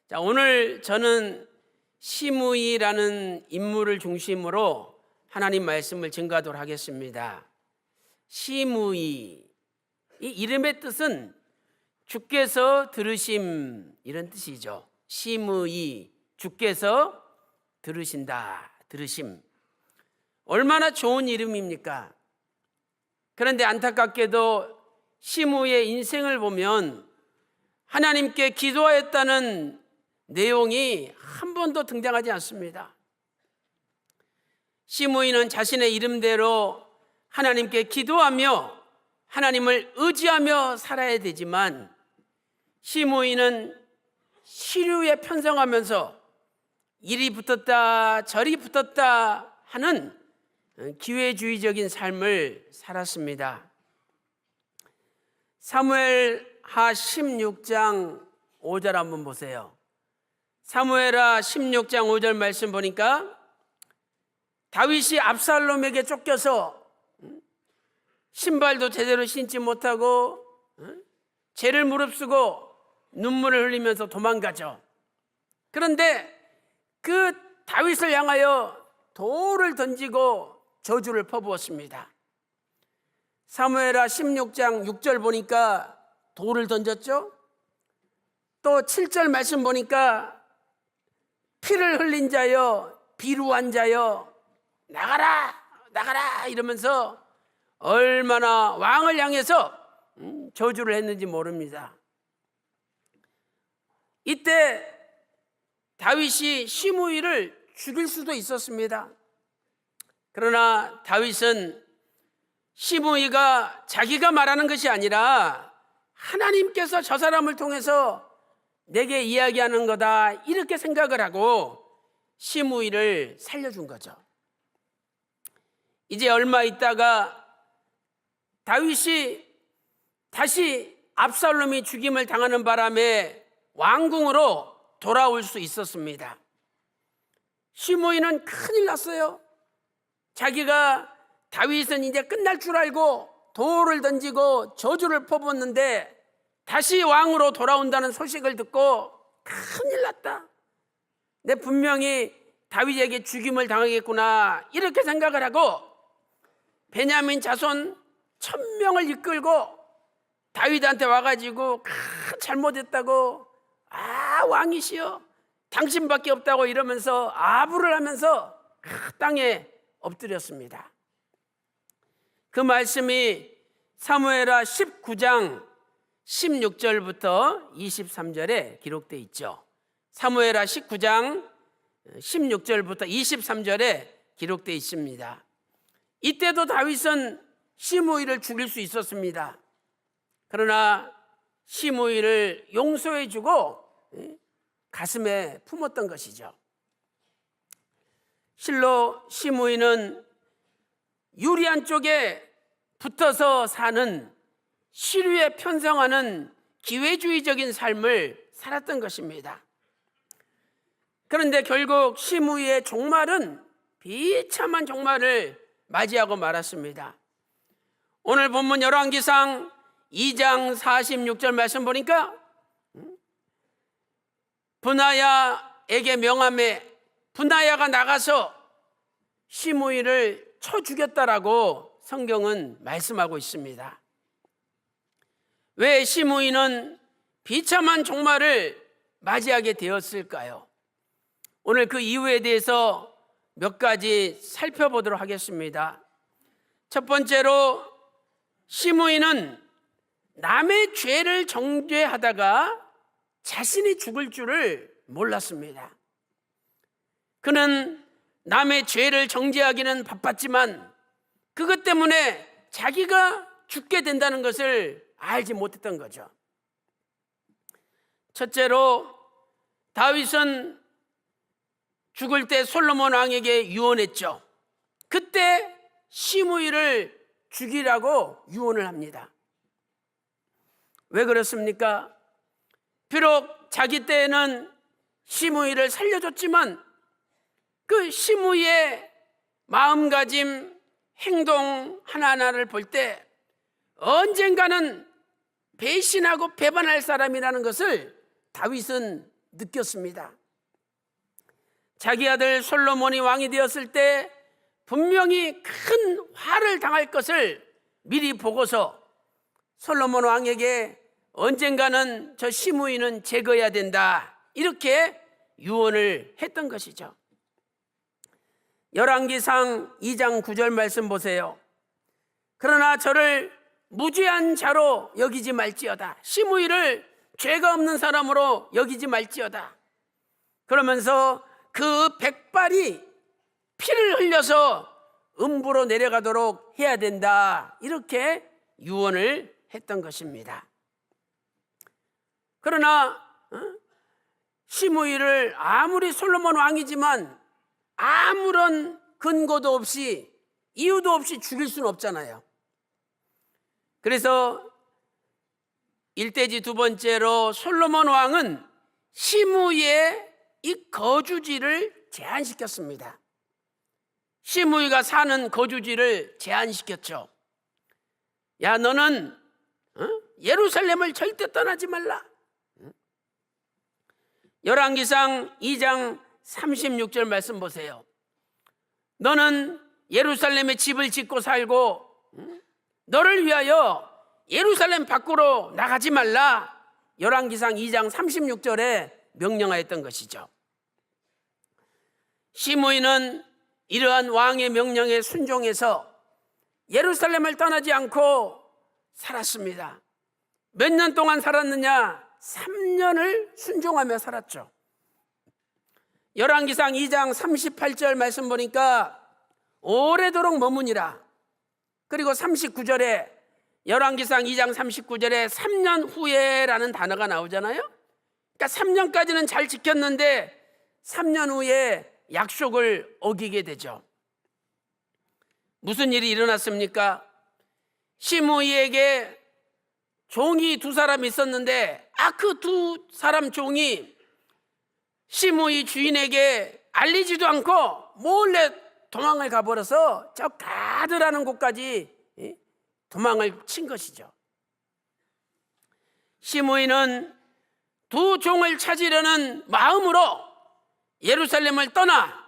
자, 오늘 저는 시므이라는 인물을 중심으로 하나님 말씀을 증거하도록 하겠습니다. 시므이, 이 이름의 뜻은 주께서 들으심, 이런 뜻이죠. 시므이, 주께서 들으신다, 들으심. 얼마나 좋은 이름입니까? 그런데 안타깝게도 시므이의 인생을 보면 하나님께 기도하였다는 내용이 한 번도 등장하지 않습니다. 시므이는 자신의 이름대로 하나님께 기도하며 하나님을 의지하며 살아야 되지만, 시므이는 시류에 편성하면서 이리 붙었다 저리 붙었다 하는 기회주의적인 삶을 살았습니다. 사무엘하 16장 5절 한번 보세요. 사무엘하 16장 5절 말씀 보니까 다윗이 압살롬에게 쫓겨서 신발도 제대로 신지 못하고 죄를 무릅쓰고 눈물을 흘리면서 도망가죠. 그런데 그 다윗을 향하여 돌을 던지고 저주를 퍼부었습니다. 사무엘하 16장 6절 보니까 돌을 던졌죠. 또 7절 말씀 보니까 피를 흘린 자여, 비루한 자여, 나가라 나가라 이러면서 얼마나 왕을 향해서 저주를 했는지 모릅니다. 이때 다윗이 시므이를 죽일 수도 있었습니다. 그러나 다윗은 시므이가 자기가 말하는 것이 아니라 하나님께서 저 사람을 통해서 내게 이야기하는 거다, 이렇게 생각을 하고 시므이를 살려준 거죠. 이제 얼마 있다가 다윗이 다시 압살롬이 죽임을 당하는 바람에 왕궁으로 돌아올 수 있었습니다. 시므이는 큰일 났어요. 자기가 다윗은 이제 끝날 줄 알고 돌을 던지고 저주를 퍼붓는데 다시 왕으로 돌아온다는 소식을 듣고 큰일 났다. 내 분명히 다윗에게 죽임을 당하겠구나, 이렇게 생각을 하고 베냐민 자손 1000명을 이끌고 다윗한테 와가지고 잘못했다고, 왕이시여 당신밖에 없다고 이러면서 아부를 하면서 땅에 엎드렸습니다. 그 말씀이 사무엘하 19장 16절부터 23절에 기록되어 있죠. 사무엘하 19장 16절부터 23절에 기록되어 있습니다. 이때도 다윗은 시므이를 죽일 수 있었습니다. 그러나 시므이를 용서해주고 가슴에 품었던 것이죠. 실로 시므이는 유리한 쪽에 붙어서 사는, 시류에 편성하는 기회주의적인 삶을 살았던 것입니다. 그런데 결국 시므이의 종말은 비참한 종말을 맞이하고 말았습니다. 오늘 본문 열왕기상 2장 46절 말씀 보니까 브나야에게 명함에 브나야가 나가서 시므이를 쳐 죽였다라고 성경은 말씀하고 있습니다. 왜 시므이는 비참한 종말을 맞이하게 되었을까요? 오늘 그 이유에 대해서 몇 가지 살펴보도록 하겠습니다. 첫 번째로, 시므이는 남의 죄를 정죄하다가 자신이 죽을 줄을 몰랐습니다. 그는 남의 죄를 정죄하기는 바빴지만 그것 때문에 자기가 죽게 된다는 것을 알지 못했던 거죠. 첫째로, 다윗은 죽을 때 솔로몬 왕에게 유언했죠. 그때 시므이를 죽이라고 유언을 합니다. 왜 그렇습니까? 비록 자기 때에는 시므이를 살려줬지만 그 시므이의 마음가짐, 행동 하나하나를 볼 때 언젠가는 배신하고 배반할 사람이라는 것을 다윗은 느꼈습니다. 자기 아들 솔로몬이 왕이 되었을 때 분명히 큰 화를 당할 것을 미리 보고서 솔로몬 왕에게 언젠가는 저 시므이는 제거해야 된다, 이렇게 유언을 했던 것이죠. 열왕기상 2장 9절 말씀 보세요. 그러나 저를 무죄한 자로 여기지 말지어다. 시므이를 죄가 없는 사람으로 여기지 말지어다. 그러면서 그 백발이 피를 흘려서 음부로 내려가도록 해야 된다, 이렇게 유언을 했던 것입니다. 그러나 시므이를 아무리 솔로몬 왕이지만 아무런 근거도 없이, 이유도 없이 죽일 수는 없잖아요. 그래서 일대지 두 번째로 솔로몬 왕은 시므이의 이 거주지를 제한시켰습니다. 시므이가 사는 거주지를 제한시켰죠. 야, 너는 예루살렘을 절대 떠나지 말라. 열왕기상 2장 36절 말씀 보세요. 너는 예루살렘에 집을 짓고 살고 너를 위하여 예루살렘 밖으로 나가지 말라. 열왕기상 2장 36절에 명령하였던 것이죠. 시므이는 이러한 왕의 명령에 순종해서 예루살렘을 떠나지 않고 살았습니다. 몇 년 동안 살았느냐? 3년을 순종하며 살았죠. 열왕기상 2장 38절 말씀 보니까 오래도록 머무니라. 그리고 39절에 열왕기상 2장 39절에 3년 후에라는 단어가 나오잖아요. 그러니까 3년까지는 잘 지켰는데 3년 후에 약속을 어기게 되죠. 무슨 일이 일어났습니까? 시므이에게 종이 두 사람 있었는데 그 두 사람 종이 시므이 주인에게 알리지도 않고 몰래 도망을 가버려서 저 가드라는 곳까지 도망을 친 것이죠. 시므이는 두 종을 찾으려는 마음으로 예루살렘을 떠나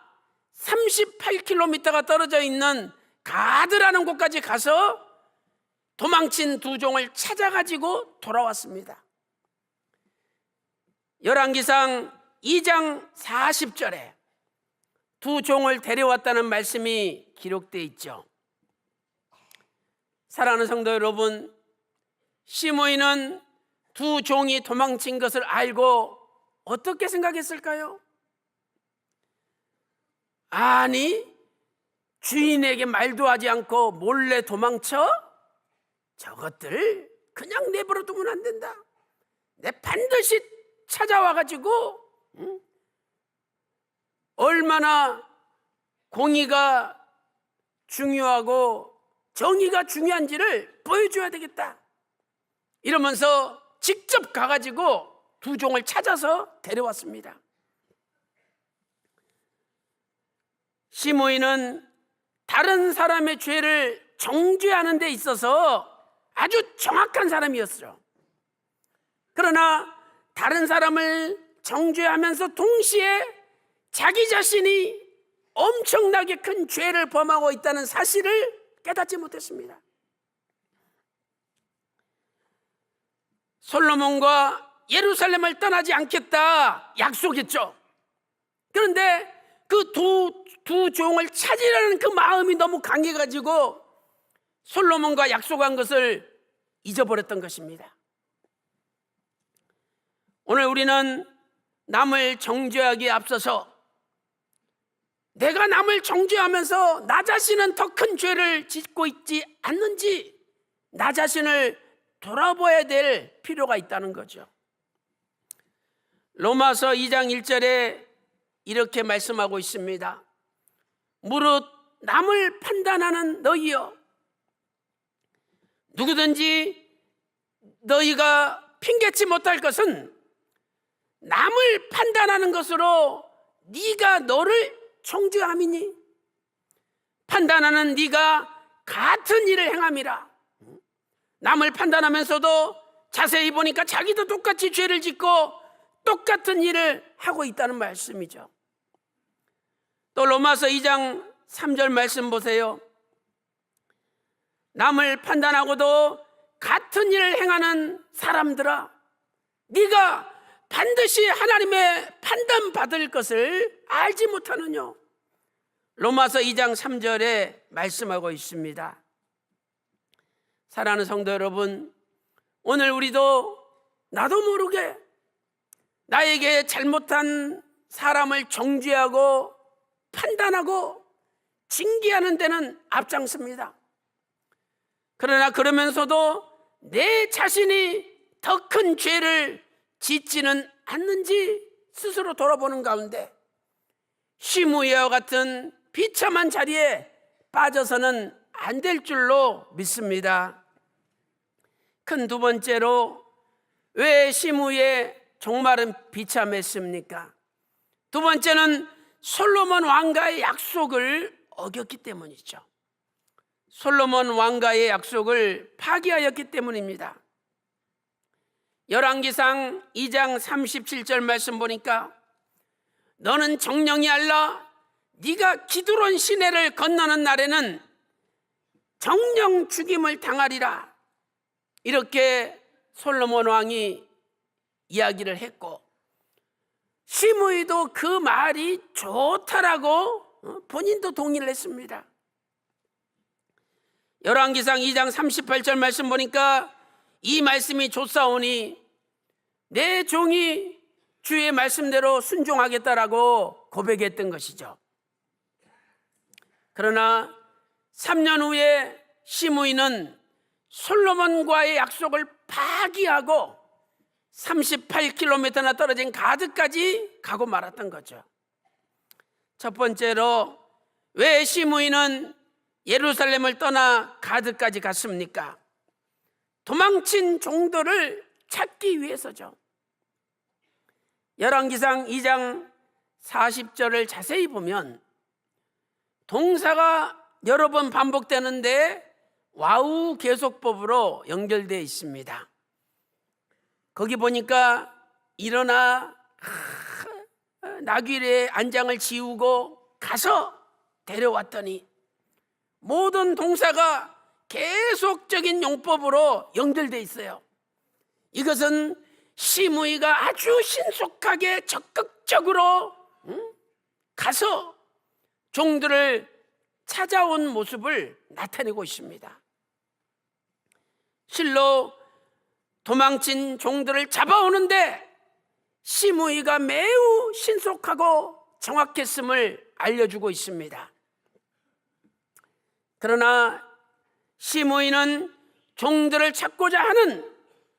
38km가 떨어져 있는 가드라는 곳까지 가서 도망친 두 종을 찾아가지고 돌아왔습니다. 열왕기상 2장 40절에 두 종을 데려왔다는 말씀이 기록되어 있죠. 사랑하는 성도 여러분, 시므이는 두 종이 도망친 것을 알고 어떻게 생각했을까요? 아니, 주인에게 말도 하지 않고 몰래 도망쳐? 저것들 그냥 내버려 두면 안 된다. 내 반드시 찾아와가지고 얼마나 공의가 중요하고 정의가 중요한지를 보여줘야 되겠다. 이러면서 직접 가가지고 두 종을 찾아서 데려왔습니다. 시므이는 다른 사람의 죄를 정죄하는 데 있어서 아주 정확한 사람이었어요. 그러나 다른 사람을 정죄하면서 동시에 자기 자신이 엄청나게 큰 죄를 범하고 있다는 사실을 깨닫지 못했습니다. 솔로몬과 예루살렘을 떠나지 않겠다 약속했죠. 그런데 그 두 종을 찾으려는 그 마음이 너무 강해가지고 솔로몬과 약속한 것을 잊어버렸던 것입니다. 오늘 우리는 남을 정죄하기에 앞서서 내가 남을 정죄하면서 나 자신은 더 큰 죄를 짓고 있지 않는지 나 자신을 돌아봐야 될 필요가 있다는 거죠. 로마서 2장 1절에 이렇게 말씀하고 있습니다. 무릇 남을 판단하는 너희여, 누구든지 너희가 핑계치 못할 것은 남을 판단하는 것으로 네가 너를 정죄함이니 판단하는 네가 같은 일을 행함이라. 남을 판단하면서도 자세히 보니까 자기도 똑같이 죄를 짓고 똑같은 일을 하고 있다는 말씀이죠. 또 로마서 2장 3절 말씀 보세요. 남을 판단하고도 같은 일을 행하는 사람들아, 네가 반드시 하나님의 판단받을 것을 알지 못하느냐. 로마서 2장 3절에 말씀하고 있습니다. 사랑하는 성도 여러분, 오늘 우리도 나도 모르게 나에게 잘못한 사람을 정죄하고 판단하고 징계하는 데는 앞장섭니다. 그러나 그러면서도 내 자신이 더 큰 죄를 짓지는 않는지 스스로 돌아보는 가운데 시므이와 같은 비참한 자리에 빠져서는 안 될 줄로 믿습니다. 큰 두 번째로, 왜 시므이의 종말은 비참했습니까? 두 번째는 솔로몬 왕과의 약속을 어겼기 때문이죠. 솔로몬 왕과의 약속을 파기하였기 때문입니다. 열왕기상 2장 37절 말씀 보니까 너는 정령이 알라, 네가 기드론 시내를 건너는 날에는 정령 죽임을 당하리라, 이렇게 솔로몬 왕이 이야기를 했고, 시므이도 그 말이 좋다라고 본인도 동의를 했습니다. 열왕기상 2장 38절 말씀 보니까 이 말씀이 좋사오니 내 종이 주의 말씀대로 순종하겠다라고 고백했던 것이죠. 그러나 3년 후에 시므이는 솔로몬과의 약속을 파기하고 38km나 떨어진 가드까지 가고 말았던 거죠. 첫 번째로, 왜 시므이는 예루살렘을 떠나 가드까지 갔습니까? 도망친 종들을 찾기 위해서죠. 열왕기상 2장 40절을 자세히 보면 동사가 여러 번 반복되는데 와우 계속법으로 연결되어 있습니다. 거기 보니까 일어나 나귀의 안장을 지우고 가서 데려왔더니, 모든 동사가 계속적인 용법으로 연결되어 있어요. 이것은 시므이가 아주 신속하게 적극적으로 가서 종들을 찾아온 모습을 나타내고 있습니다. 실로 도망친 종들을 잡아오는데 시므이가 매우 신속하고 정확했음을 알려주고 있습니다. 그러나 시므이는 종들을 찾고자 하는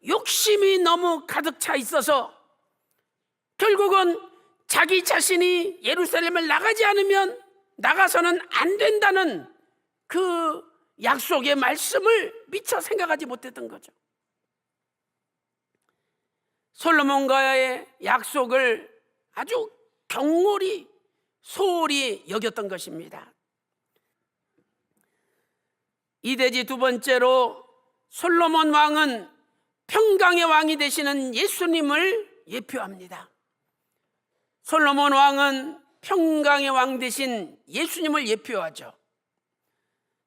욕심이 너무 가득 차 있어서 결국은 자기 자신이 예루살렘을 나가서는 안 된다는 그 약속의 말씀을 미처 생각하지 못했던 거죠. 솔로몬과의 약속을 아주 경홀히 소홀히 여겼던 것입니다. 이대지 두 번째로, 솔로몬 왕은 평강의 왕이 되시는 예수님을 예표합니다. 솔로몬 왕은 평강의 왕 되신 예수님을 예표하죠.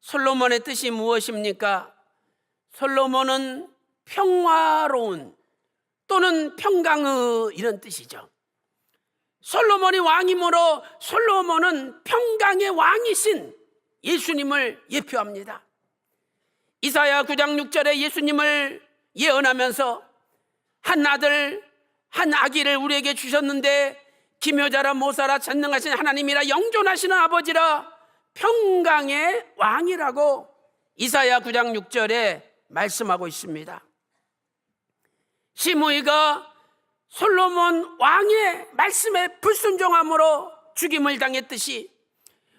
솔로몬의 뜻이 무엇입니까? 솔로몬은 평화로운 또는 평강의, 이런 뜻이죠. 솔로몬이 왕이므로 솔로몬은 평강의 왕이신 예수님을 예표합니다. 이사야 9장 6절에 예수님을 예언하면서 한 아들 한 아기를 우리에게 주셨는데 기묘자라 모사라 전능하신 하나님이라 영존하시는 아버지라 평강의 왕이라고 이사야 9장 6절에 말씀하고 있습니다. 시므이가 솔로몬 왕의 말씀에 불순종함으로 죽임을 당했듯이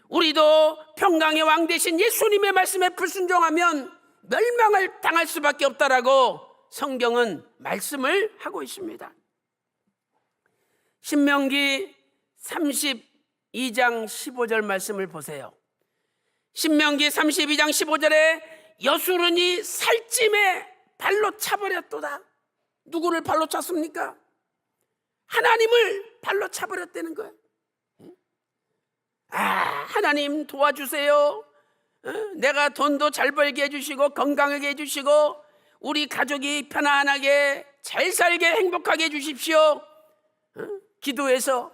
우리도 평강의 왕 되신 예수님의 말씀에 불순종하면 멸망을 당할 수밖에 없다라고 성경은 말씀을 하고 있습니다. 신명기 32장 15절 말씀을 보세요. 신명기 32장 15절에 여수론이 살찜에 발로 차버렸도다. 누구를 발로 찼습니까? 하나님을 발로 차버렸다는 거예요. 하나님 도와주세요. 내가 돈도 잘 벌게 해주시고 건강하게 해주시고 우리 가족이 편안하게 잘 살게 행복하게 해주십시오. 기도해서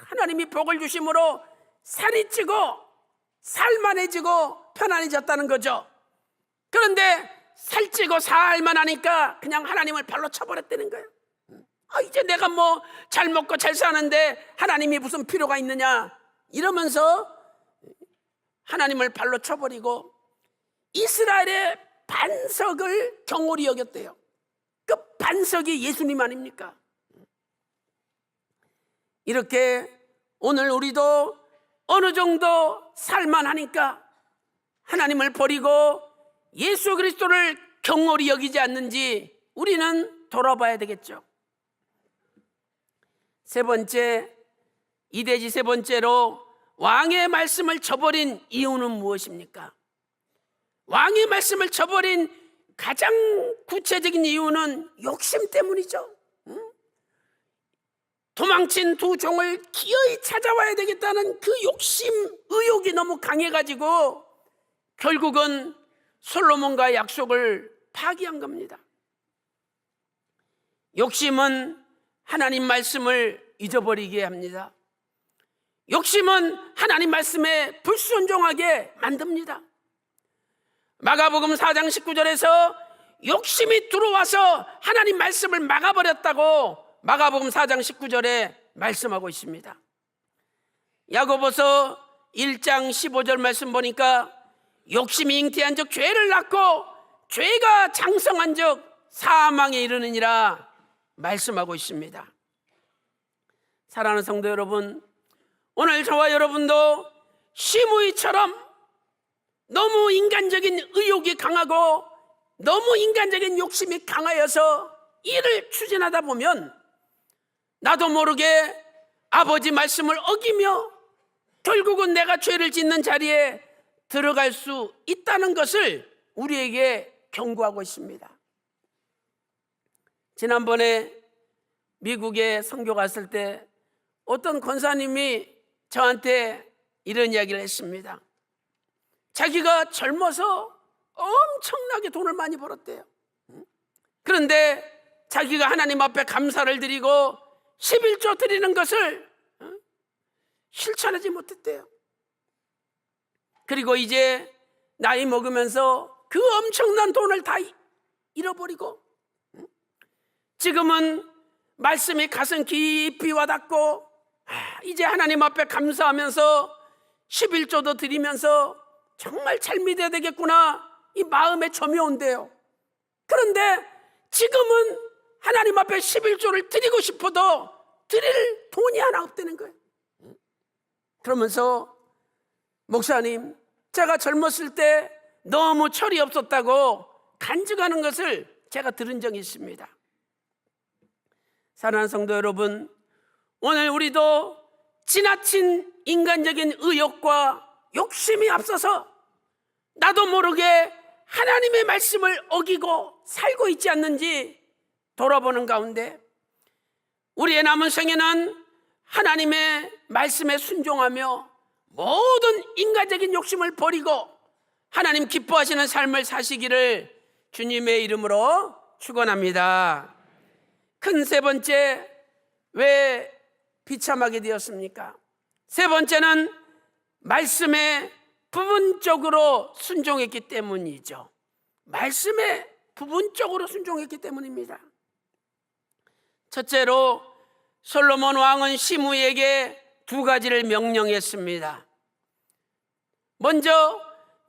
하나님이 복을 주심으로 살이 찌고 살만해지고 편안해졌다는 거죠. 그런데 살찌고 살만하니까 그냥 하나님을 발로 쳐버렸다는 거예요. 이제 내가 뭐 잘 먹고 잘 사는데 하나님이 무슨 필요가 있느냐 이러면서 하나님을 발로 쳐버리고 이스라엘의 반석을 경홀히 여겼대요. 그 반석이 예수님 아닙니까? 이렇게 오늘 우리도 어느 정도 살만하니까 하나님을 버리고 예수 그리스도를 경홀히 여기지 않는지 우리는 돌아봐야 되겠죠. 세 번째, 이대지 세 번째로 왕의 말씀을 저버린 이유는 무엇입니까? 왕의 말씀을 저버린 가장 구체적인 이유는 욕심 때문이죠. 도망친 두 종을 기어이 찾아와야 되겠다는 그 욕심, 의욕이 너무 강해가지고 결국은 솔로몬과의 약속을 파기한 겁니다. 욕심은 하나님 말씀을 잊어버리게 합니다. 욕심은 하나님 말씀에 불순종하게 만듭니다. 마가복음 4장 19절에서 욕심이 들어와서 하나님 말씀을 막아버렸다고 마가복음 4장 19절에 말씀하고 있습니다. 야고보서 1장 15절 말씀 보니까 욕심이 잉태한 적 죄를 낳고 죄가 장성한 적 사망에 이르느니라 말씀하고 있습니다. 사랑하는 성도 여러분, 오늘 저와 여러분도 시므이처럼 너무 인간적인 의욕이 강하고 너무 인간적인 욕심이 강하여서 일을 추진하다 보면 나도 모르게 아버지 말씀을 어기며 결국은 내가 죄를 짓는 자리에 들어갈 수 있다는 것을 우리에게 경고하고 있습니다. 지난번에 미국에 선교 갔을 때 어떤 권사님이 저한테 이런 이야기를 했습니다. 자기가 젊어서 엄청나게 돈을 많이 벌었대요. 그런데 자기가 하나님 앞에 감사를 드리고 11조 드리는 것을 실천하지 못했대요. 그리고 이제 나이 먹으면서 그 엄청난 돈을 다 잃어버리고 지금은 말씀이 가슴 깊이 와닿고 이제 하나님 앞에 감사하면서 11조도 드리면서 정말 잘 믿어야 되겠구나 이 마음에 점이 온대요. 그런데 지금은 하나님 앞에 11조를 드리고 싶어도 드릴 돈이 하나 없다는 거예요. 그러면서 목사님, 제가 젊었을 때 너무 철이 없었다고 간증하는 것을 제가 들은 적이 있습니다. 사랑하는 성도 여러분, 오늘 우리도 지나친 인간적인 의욕과 욕심이 앞서서 나도 모르게 하나님의 말씀을 어기고 살고 있지 않는지 돌아보는 가운데 우리의 남은 생에는 하나님의 말씀에 순종하며 모든 인간적인 욕심을 버리고 하나님 기뻐하시는 삶을 사시기를 주님의 이름으로 축원합니다. 큰 세 번째, 왜 비참하게 되었습니까? 세 번째는 말씀에 부분적으로 순종했기 때문이죠. 말씀에 부분적으로 순종했기 때문입니다. 첫째로 솔로몬 왕은 시므이에게 두 가지를 명령했습니다. 먼저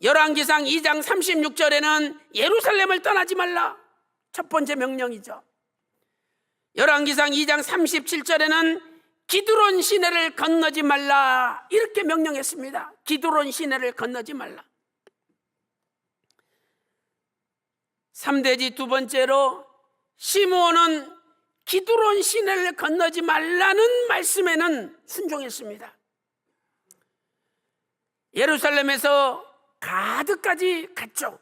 열왕기상 2장 36절에는 예루살렘을 떠나지 말라, 첫 번째 명령이죠. 열왕기상 2장 37절에는 기드론 시내를 건너지 말라, 이렇게 명령했습니다. 기드론 시내를 건너지 말라. 3대지 두 번째로 시므온은 기드론 시내를 건너지 말라는 말씀에는 순종했습니다. 예루살렘에서 가드까지 갔죠.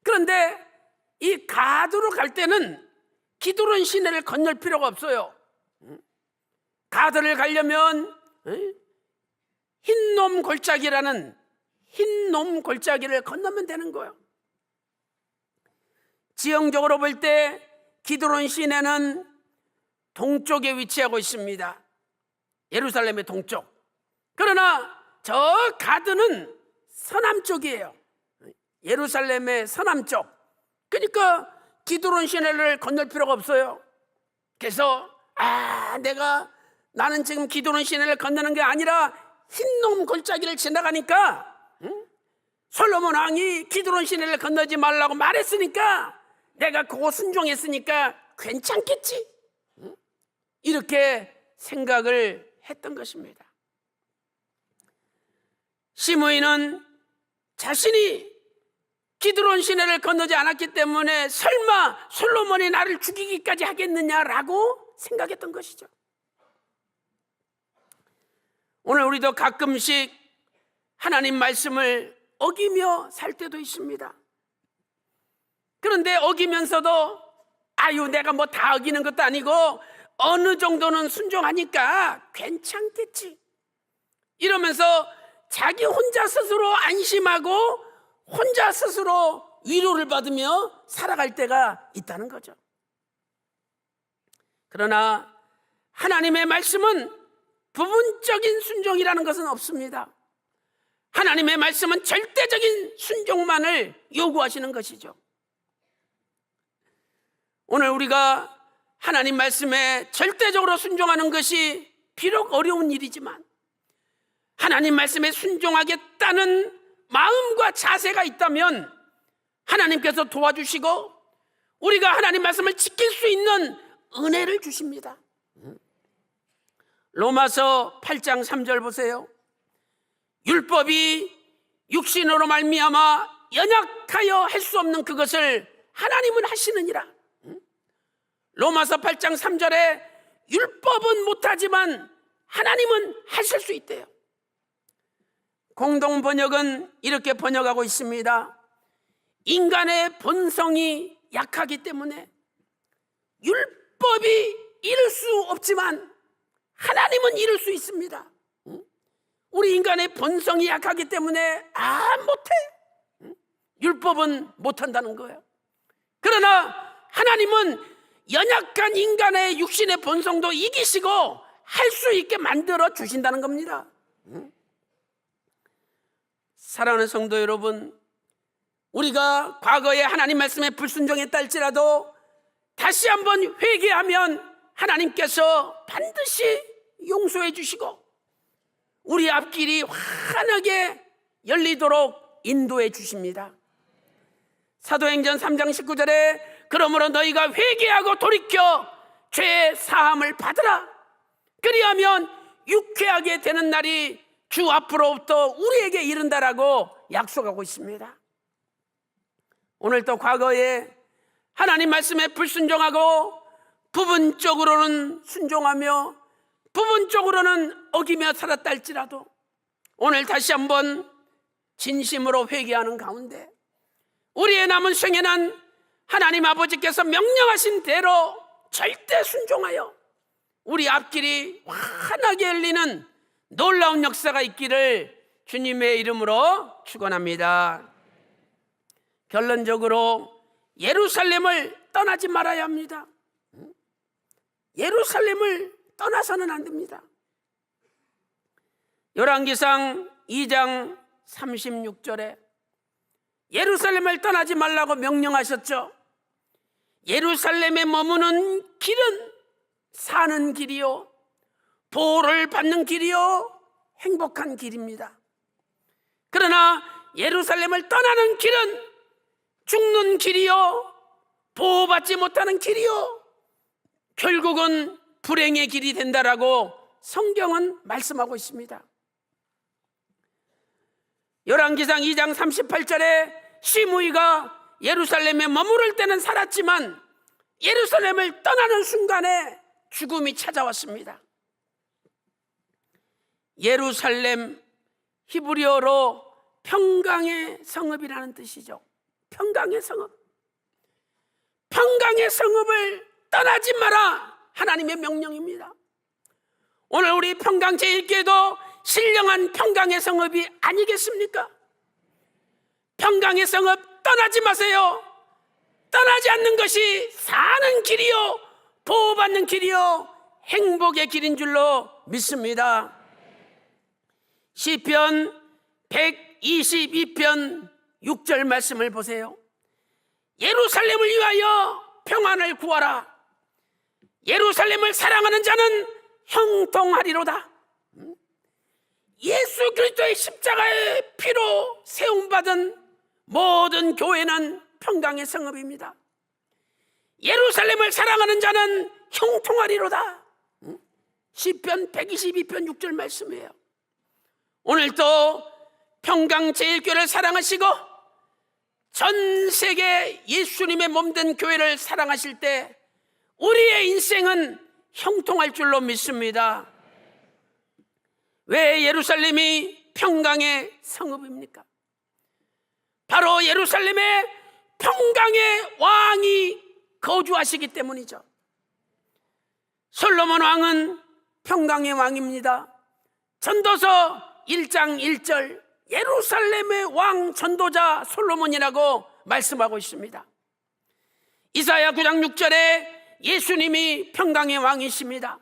그런데 이 가드로 갈 때는 기드론 시내를 건널 필요가 없어요. 가드를 가려면 흰놈 골짜기라는 흰놈 골짜기를 건너면 되는 거예요. 지형적으로 볼 때 기드론 시내는 동쪽에 위치하고 있습니다. 예루살렘의 동쪽. 그러나 저 가드는 서남쪽이에요. 예루살렘의 서남쪽. 그러니까 기드론 시내를 건널 필요가 없어요. 그래서 나는 지금 기드론 시내를 건너는 게 아니라 흰놈 골짜기를 지나가니까 솔로몬 왕이 기드론 시내를 건너지 말라고 말했으니까 내가 그거 순종했으니까 괜찮겠지, 이렇게 생각을 했던 것입니다. 시므이는 자신이 기드론 시내를 건너지 않았기 때문에 설마 솔로몬이 나를 죽이기까지 하겠느냐라고 생각했던 것이죠. 오늘 우리도 가끔씩 하나님 말씀을 어기며 살 때도 있습니다. 그런데 어기면서도 내가 뭐 다 어기는 것도 아니고 어느 정도는 순종하니까 괜찮겠지, 이러면서 자기 혼자 스스로 안심하고 혼자 스스로 위로를 받으며 살아갈 때가 있다는 거죠. 그러나 하나님의 말씀은 부분적인 순종이라는 것은 없습니다. 하나님의 말씀은 절대적인 순종만을 요구하시는 것이죠. 오늘 우리가 하나님 말씀에 절대적으로 순종하는 것이 비록 어려운 일이지만 하나님 말씀에 순종하겠다는 마음과 자세가 있다면 하나님께서 도와주시고 우리가 하나님 말씀을 지킬 수 있는 은혜를 주십니다. 로마서 8장 3절 보세요. 율법이 육신으로 말미암아 연약하여 할 수 없는 그것을 하나님은 하시느니라. 로마서 8장 3절에 율법은 못하지만 하나님은 하실 수 있대요. 공동 번역은 이렇게 번역하고 있습니다. 인간의 본성이 약하기 때문에 율법이 이룰 수 없지만 하나님은 이룰 수 있습니다. 우리 인간의 본성이 약하기 때문에 못해. 율법은 못한다는 거예요. 그러나 하나님은 연약한 인간의 육신의 본성도 이기시고 할 수 있게 만들어 주신다는 겁니다. 사랑하는 성도 여러분, 우리가 과거에 하나님 말씀에 불순종했다 할지라도 다시 한번 회개하면 하나님께서 반드시 용서해 주시고 우리 앞길이 환하게 열리도록 인도해 주십니다. 사도행전 3장 19절에 그러므로 너희가 회개하고 돌이켜 죄 사함을 받으라. 그리하면 유쾌하게 되는 날이 주 앞으로부터 우리에게 이른다라고 약속하고 있습니다. 오늘도 과거에 하나님 말씀에 불순종하고 부분적으로는 순종하며 부분적으로는 어기며 살았다 할지라도 오늘 다시 한번 진심으로 회개하는 가운데 우리의 남은 생애는 하나님 아버지께서 명령하신 대로 절대 순종하여 우리 앞길이 환하게 열리는 놀라운 역사가 있기를 주님의 이름으로 축원합니다. 결론적으로 예루살렘을 떠나지 말아야 합니다. 예루살렘을 떠나서는 안 됩니다. 열왕기상 2장 36절에 예루살렘을 떠나지 말라고 명령하셨죠. 예루살렘에 머무는 길은 사는 길이요 보호를 받는 길이요 행복한 길입니다. 그러나 예루살렘을 떠나는 길은 죽는 길이요 보호받지 못하는 길이요 결국은 불행의 길이 된다라고 성경은 말씀하고 있습니다. 열왕기상 2장 38절에 시므이가 예루살렘에 머무를 때는 살았지만 예루살렘을 떠나는 순간에 죽음이 찾아왔습니다. 예루살렘 히브리어로 평강의 성읍이라는 뜻이죠. 평강의 성읍. 평강의 성읍을 떠나지 마라. 하나님의 명령입니다. 오늘 우리 평강 제1교회도 신령한 평강의 성읍이 아니겠습니까? 평강의 성읍 떠나지 마세요. 떠나지 않는 것이 사는 길이요, 보호받는 길이요, 행복의 길인 줄로 믿습니다. 시편 122편 6절 말씀을 보세요. 예루살렘을 위하여 평안을 구하라. 예루살렘을 사랑하는 자는 형통하리로다. 예수 그리스도의 십자가의 피로 세움받은 모든 교회는 평강의 성읍입니다. 예루살렘을 사랑하는 자는 형통하리로다. 시편 122편 6절 말씀이에요. 오늘도 평강 제1교회를 사랑하시고 전 세계 예수님의 몸된 교회를 사랑하실 때 우리의 인생은 형통할 줄로 믿습니다. 왜 예루살렘이 평강의 성읍입니까? 바로 예루살렘에 평강의 왕이 거주하시기 때문이죠. 솔로몬 왕은 평강의 왕입니다. 전도서 1장 1절 예루살렘의 왕 전도자 솔로몬이라고 말씀하고 있습니다. 이사야 9장 6절에 예수님이 평강의 왕이십니다.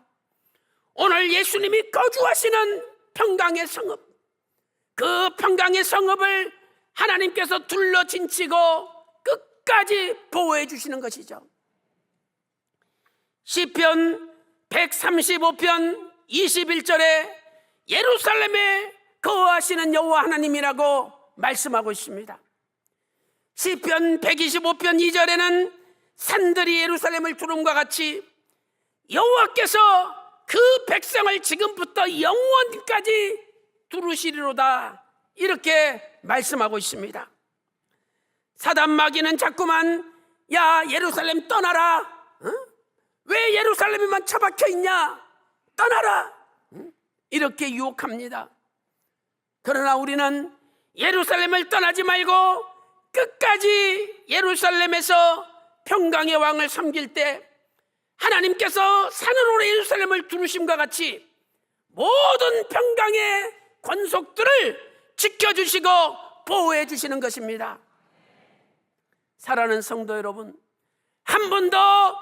오늘 예수님이 거주하시는 평강의 성읍, 그 평강의 성읍을 하나님께서 둘러진치고 끝까지 보호해 주시는 것이죠. 시편 135편 21절에 예루살렘에 거하시는 여호와 하나님이라고 말씀하고 있습니다. 시편 125편 2절에는 산들이 예루살렘을 두름과 같이 여호와께서 그 백성을 지금부터 영원까지 두르시리로다, 이렇게 말씀하고 있습니다. 사단 마귀는 자꾸만 야 예루살렘 떠나라, 왜 예루살렘에만 처박혀 있냐, 떠나라, 이렇게 유혹합니다. 그러나 우리는 예루살렘을 떠나지 말고 끝까지 예루살렘에서 평강의 왕을 섬길 때 하나님께서 산으로 예루살렘을 두르심과 같이 모든 평강의 권속들을 지켜주시고 보호해 주시는 것입니다. 사랑하는 성도 여러분, 한 번 더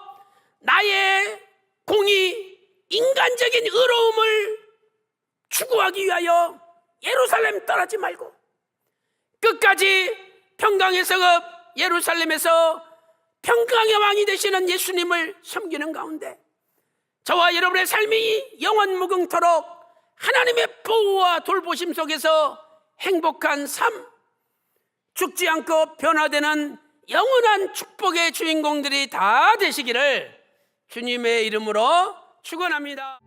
나의 공의, 인간적인 의로움을 추구하기 위하여 예루살렘 떠나지 말고 끝까지 평강의 성읍 예루살렘에서 평강의 왕이 되시는 예수님을 섬기는 가운데 저와 여러분의 삶이 영원 무궁토록 하나님의 보호와 돌보심 속에서 행복한 삶, 죽지 않고 변화되는 영원한 축복의 주인공들이 다 되시기를 주님의 이름으로 축원합니다.